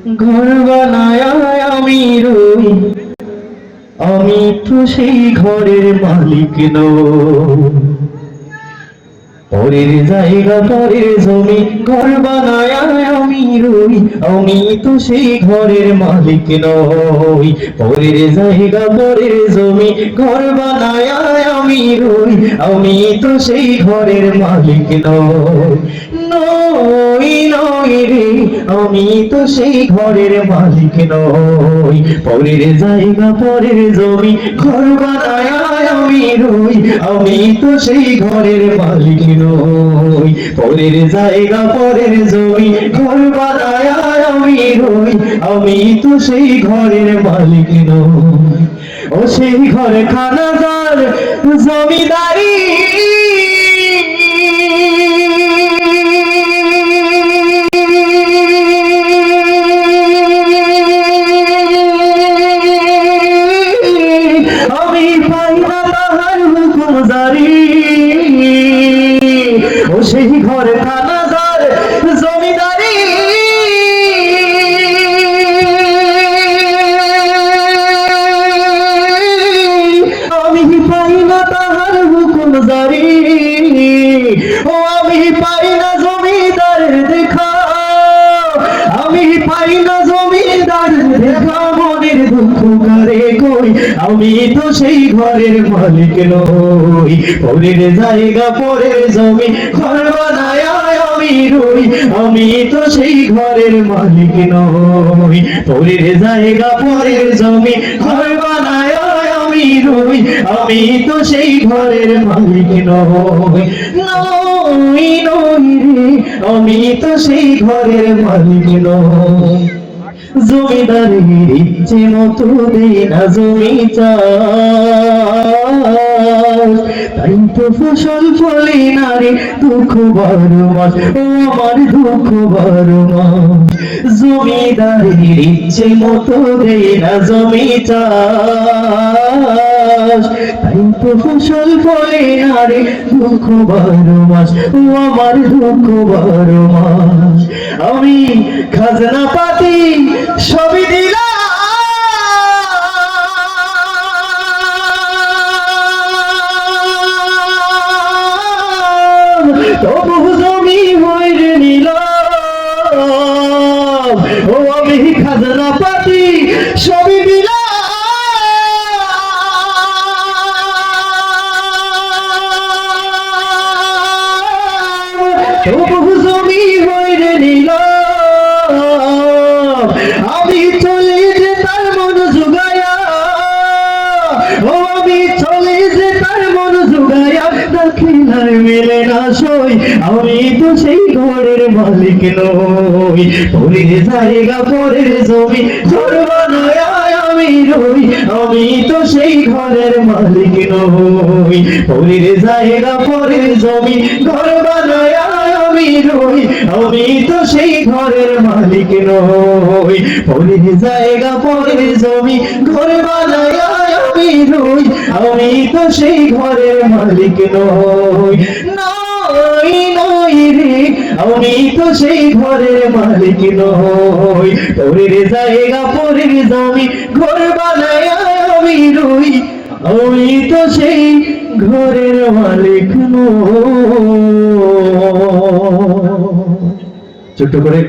ঘর বানায় আমি রই, আমি তো সেই ঘরের মালিক নই। পরের জায়গা পরের জমি, ঘর বানায় আমি রই, আমি তো সেই ঘরের মালিক নই। পরের জায়গা পরের জমি, ঘর বানায় আমি রই, আমি তো সেই ঘরের মালিক নই। নই নই রে, আমি তো সেই ঘরের মালিক নই। পরের জায়গা পরের জমি, ঘর বানায় আমি রই, আমি তো সেই ঘরের মালিক নই। পরের জায়গা পরের জমি, ঘর বানায় আমি রই, আমি তো সেই ঘরের মালিক নই। ও সেই ঘরে খানাদার জমিদারি, আমি পাই না তাহার হুকুম জারি। ও সেই ঘরে খানাদার জমিদারি, আমি পাই না তাহার হুকুম জারি। ও আমি পাই না জমিদারের দেখা, আমি পাই না জমিদারের দেখা। মনের দুঃখ করে কই, আমি তো সেই ঘরের মালিক নই। পরের জায়গা পরের জমি, ঘর বানায় আমি রই, আমি তো সেই ঘরের মালিক নই। পরের জায়গা পরের জমি, ঘর বানায় আমি রই, আমি তো সেই ঘরের মালিক নই। নই নই রে, আমি তো সেই ঘরের মালিক নই। জমিদারের ইচ্ছে মতো দেই না জমি চাষ, তাই তো ফসল ফলে না রে দুঃখ 12 মাস। ও আমার দুঃখ 12 মাস। জমিদারের ইচ্ছে মতো দেই না জমি চাষ, তাই তো ফসল ফলে না রে দুঃখ 12 মাস। ও আমার দুঃখ 12 মাস। আমি খাজনা পাতি সবই দিলাম, তবু জমি হইরে নিলাম। ও আমি খাজনা পাতি সবই দিলাম, তবু জমি হইরে নিলাম। আমি চলে যে তার মন জুগায়া, ও আমি চলে যে তার মন জুগায়া, দাখিলায় মেলে না সই, আমি তো সেই ঘরের মালিক নই। পরের জায়গা পরের জমি, ঘর বানায় আমি রই, আমি তো সেই ঘরের মালিক নই। পরের জায়গা পরের জমি, ঘর বানায় আমি রই, আমি তো সেই ঘরের মালিক নই। পরের জায়গা পরের জমি, ঘর বানায় আমি রই, আমি তো সেই ঘরের মালিক নই। নই নই রে, আমি তো সেই ঘরের মালিক নই। পরের জায়গা পরের জমি, ঘর বানায় আমি রই, আমি তো সেই ঘরের মালিক নই। ছোট্ট করে